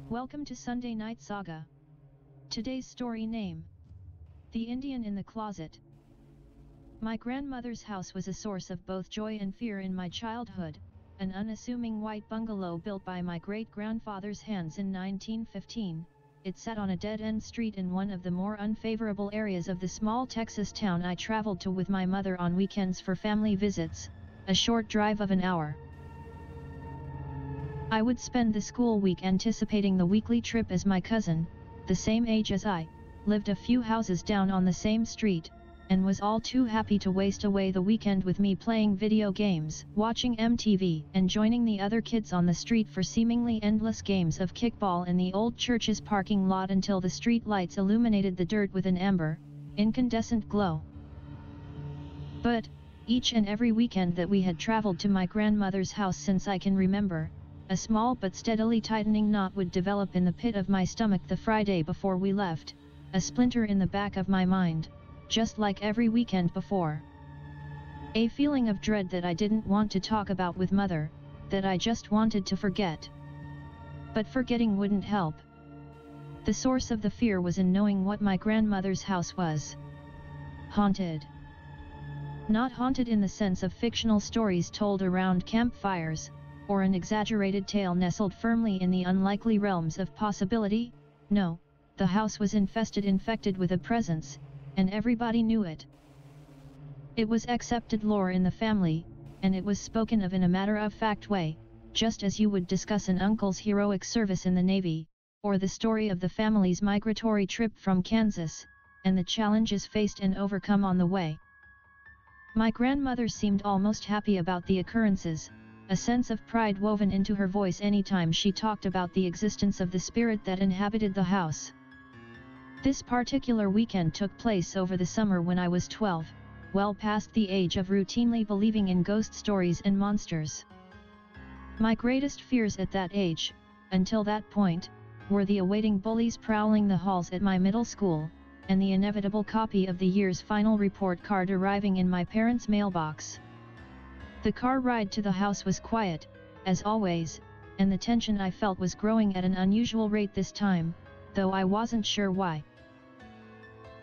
Welcome to Sunday Night Saga. Today's story name: The Indian in the Closet. My grandmother's house was a source of both joy and fear in my childhood, an unassuming white bungalow built by my great-grandfather's hands in 1915. It sat on a dead-end street in one of the more unfavorable areas of the small Texas town I traveled to with my mother on weekends for family visits, a short drive of an hour. I would spend the school week anticipating the weekly trip as my cousin, the same age as I, lived a few houses down on the same street, and was all too happy to waste away the weekend with me playing video games, watching MTV, and joining the other kids on the street for seemingly endless games of kickball in the old church's parking lot until the street lights illuminated the dirt with an amber, incandescent glow. But, each and every weekend that we had traveled to my grandmother's house since I can remember, a small but steadily tightening knot would develop in the pit of my stomach the Friday before we left, a splinter in the back of my mind, just like every weekend before. A feeling of dread that I didn't want to talk about with Mother, that I just wanted to forget. But forgetting wouldn't help. The source of the fear was in knowing what my grandmother's house was. Haunted. Not haunted in the sense of fictional stories told around campfires, or an exaggerated tale nestled firmly in the unlikely realms of possibility. No, the house was infected with a presence, and everybody knew it. It was accepted lore in the family, and it was spoken of in a matter-of-fact way, just as you would discuss an uncle's heroic service in the Navy, or the story of the family's migratory trip from Kansas, and the challenges faced and overcome on the way. My grandmother seemed almost happy about the occurrences, a sense of pride woven into her voice anytime she talked about the existence of the spirit that inhabited the house. This particular weekend took place over the summer when I was 12, well past the age of routinely believing in ghost stories and monsters. My greatest fears at that age, until that point, were the awaiting bullies prowling the halls at my middle school, and the inevitable copy of the year's final report card arriving in my parents' mailbox. The car ride to the house was quiet, as always, and the tension I felt was growing at an unusual rate this time, though I wasn't sure why.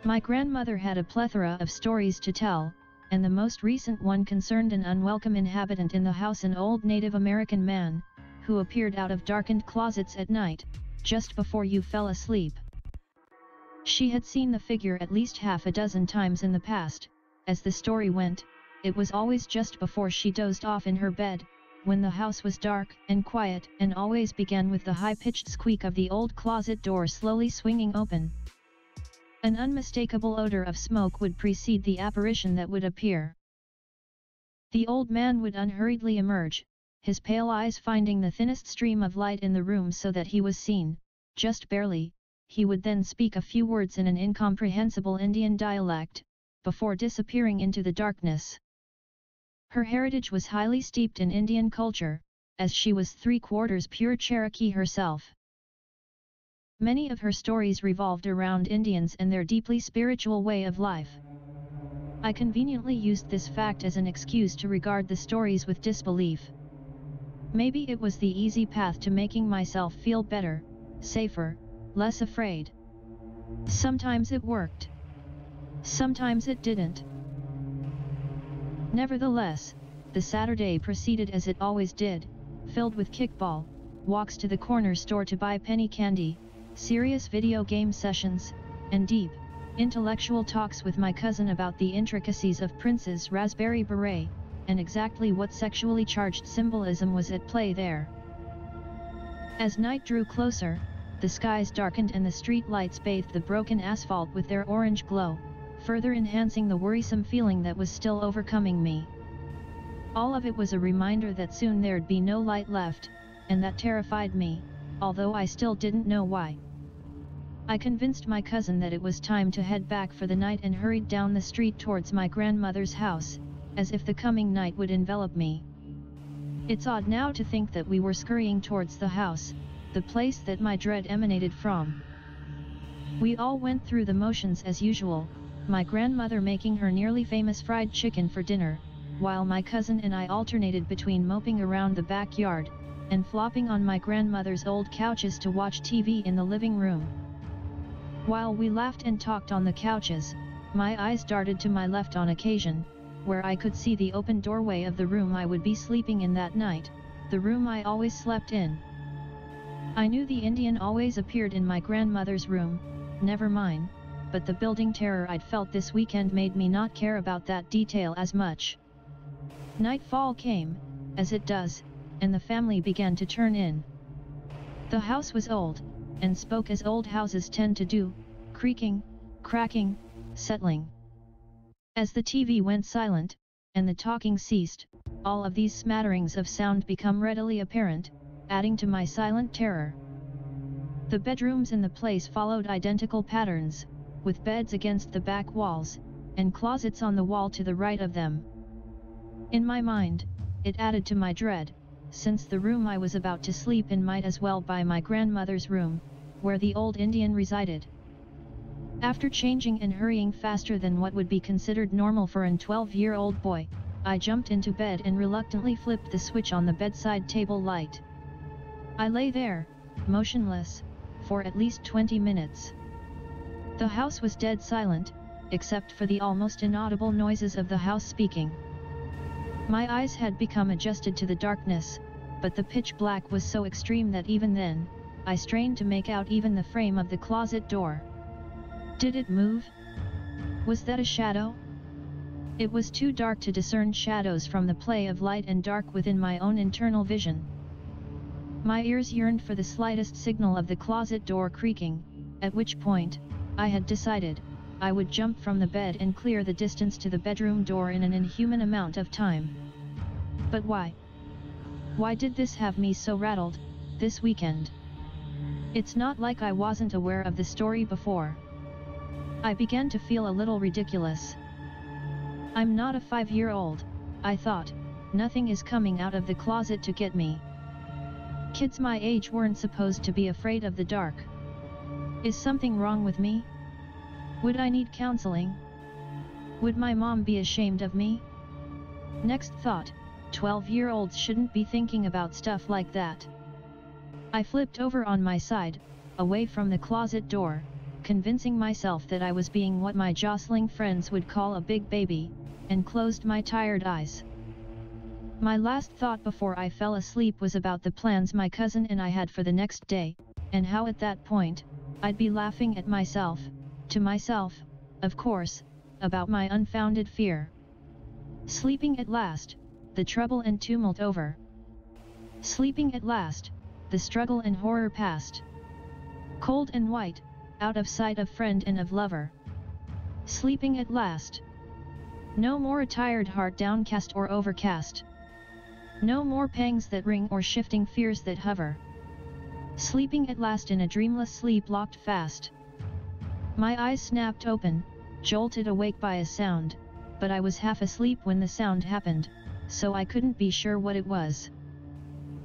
My grandmother had a plethora of stories to tell, and the most recent one concerned an unwelcome inhabitant in the house, an old Native American man, who appeared out of darkened closets at night, just before you fell asleep. She had seen the figure at least half a dozen times in the past. As the story went, it was always just before she dozed off in her bed, when the house was dark and quiet, and always began with the high-pitched squeak of the old closet door slowly swinging open. An unmistakable odor of smoke would precede the apparition that would appear. The old man would unhurriedly emerge, his pale eyes finding the thinnest stream of light in the room so that he was seen, just barely. He would then speak a few words in an incomprehensible Indian dialect, before disappearing into the darkness. Her heritage was highly steeped in Indian culture, as she was 3/4 pure Cherokee herself. Many of her stories revolved around Indians and their deeply spiritual way of life. I conveniently used this fact as an excuse to regard the stories with disbelief. Maybe it was the easy path to making myself feel better, safer, less afraid. Sometimes it worked. Sometimes it didn't. Nevertheless, the Saturday proceeded as it always did, filled with kickball, walks to the corner store to buy penny candy, serious video game sessions, and deep, intellectual talks with my cousin about the intricacies of Prince's raspberry beret, and exactly what sexually charged symbolism was at play there. As night drew closer, the skies darkened and the street lights bathed the broken asphalt with their orange glow, further enhancing the worrisome feeling that was still overcoming me. All of it was a reminder that soon there'd be no light left, and that terrified me, although I still didn't know why. I convinced my cousin that it was time to head back for the night and hurried down the street towards my grandmother's house, as if the coming night would envelop me. It's odd now to think that we were scurrying towards the house, the place that my dread emanated from. We all went through the motions as usual, my grandmother making her nearly famous fried chicken for dinner, while my cousin and I alternated between moping around the backyard, and flopping on my grandmother's old couches to watch TV in the living room. While we laughed and talked on the couches, my eyes darted to my left on occasion, where I could see the open doorway of the room I would be sleeping in that night, the room I always slept in. I knew the Indian always appeared in my grandmother's room, never mine, but the building terror I'd felt this weekend made me not care about that detail as much. Nightfall came, as it does, and the family began to turn in. The house was old, and spoke as old houses tend to do, creaking, cracking, settling. As the TV went silent, and the talking ceased, all of these smatterings of sound become readily apparent, adding to my silent terror. The bedrooms in the place followed identical patterns, with beds against the back walls, and closets on the wall to the right of them. In my mind, it added to my dread, since the room I was about to sleep in might as well be my grandmother's room, where the old Indian resided. After changing and hurrying faster than what would be considered normal for an 12-year-old boy, I jumped into bed and reluctantly flipped the switch on the bedside table light. I lay there, motionless, for at least 20 minutes. The house was dead silent, except for the almost inaudible noises of the house speaking. My eyes had become adjusted to the darkness, but the pitch black was so extreme that even then, I strained to make out even the frame of the closet door. Did it move? Was that a shadow? It was too dark to discern shadows from the play of light and dark within my own internal vision. My ears yearned for the slightest signal of the closet door creaking, at which point, I had decided, I would jump from the bed and clear the distance to the bedroom door in an inhuman amount of time. But why? Why did this have me so rattled, this weekend? It's not like I wasn't aware of the story before. I began to feel a little ridiculous. I'm not a 5-year-old, I thought, nothing is coming out of the closet to get me. Kids my age weren't supposed to be afraid of the dark. Is something wrong with me? Would I need counseling? Would my mom be ashamed of me? Next thought, 12-year-olds shouldn't be thinking about stuff like that. I flipped over on my side, away from the closet door, convincing myself that I was being what my jostling friends would call a big baby, and closed my tired eyes. My last thought before I fell asleep was about the plans my cousin and I had for the next day, and how at that point, I'd be laughing at myself, to myself, of course, about my unfounded fear. Sleeping at last, the trouble and tumult over. Sleeping at last, the struggle and horror past. Cold and white, out of sight of friend and of lover. Sleeping at last. No more a tired heart downcast or overcast. No more pangs that ring or shifting fears that hover. Sleeping at last in a dreamless sleep locked fast. My eyes snapped open, jolted awake by a sound, but I was half asleep when the sound happened, so I couldn't be sure what it was.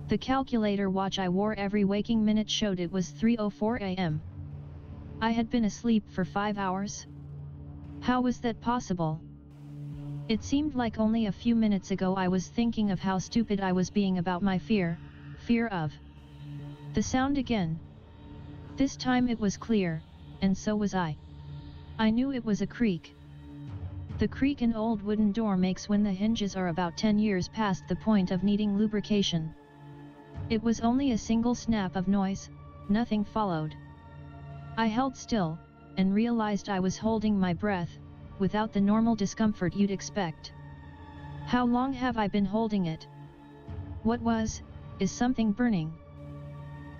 The calculator watch I wore every waking minute showed it was 3:04 a.m. I had been asleep for 5 hours? How was that possible? It seemed like only a few minutes ago I was thinking of how stupid I was being about my fear of. The sound again. This time it was clear, and so was I. I knew it was a creak. The creak an old wooden door makes when the hinges are about 10 years past the point of needing lubrication. It was only a single snap of noise, nothing followed. I held still, and realized I was holding my breath, without the normal discomfort you'd expect. How long have I been holding it? Is something burning?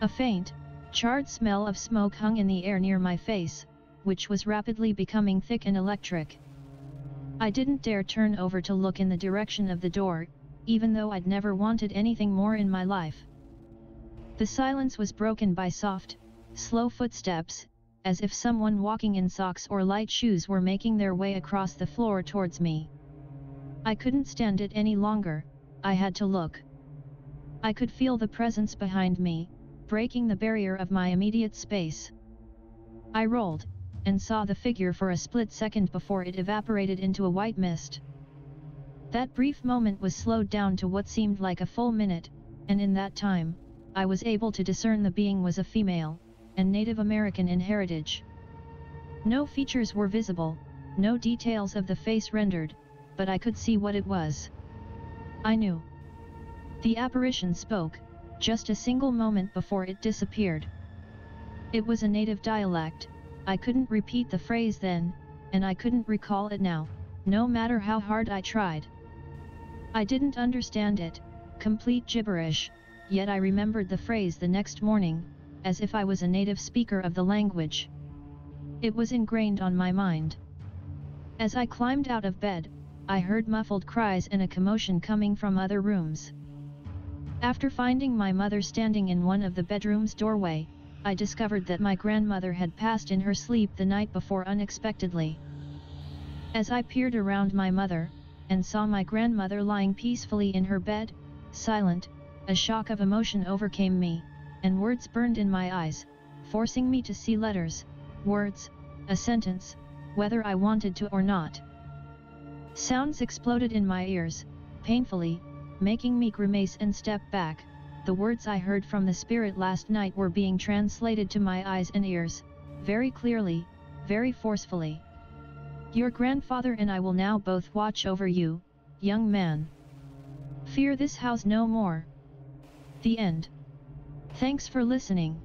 A faint, charred smell of smoke hung in the air near my face, which was rapidly becoming thick and electric. I didn't dare turn over to look in the direction of the door, even though I'd never wanted anything more in my life. The silence was broken by soft, slow footsteps, as if someone walking in socks or light shoes were making their way across the floor towards me. I couldn't stand it any longer, I had to look. I could feel the presence behind me, breaking the barrier of my immediate space. I rolled, and saw the figure for a split second before it evaporated into a white mist. That brief moment was slowed down to what seemed like a full minute, and in that time, I was able to discern the being was a female, and Native American in heritage. No features were visible, no details of the face rendered, but I could see what it was. I knew. The apparition spoke, just a single moment before it disappeared. It was a native dialect. I couldn't repeat the phrase then, and I couldn't recall it now, no matter how hard I tried. I didn't understand it, complete gibberish, yet I remembered the phrase the next morning, as if I was a native speaker of the language. It was ingrained on my mind. As I climbed out of bed, I heard muffled cries and a commotion coming from other rooms. After finding my mother standing in one of the bedroom's doorway, I discovered that my grandmother had passed in her sleep the night before unexpectedly. As I peered around my mother, and saw my grandmother lying peacefully in her bed, silent, a shock of emotion overcame me, and words burned in my eyes, forcing me to see letters, words, a sentence, whether I wanted to or not. Sounds exploded in my ears, painfully, making me grimace and step back. The words I heard from the spirit last night were being translated to my eyes and ears, very clearly, very forcefully. Your grandfather and I will now both watch over you, young man. Fear this house no more. The end. Thanks for listening.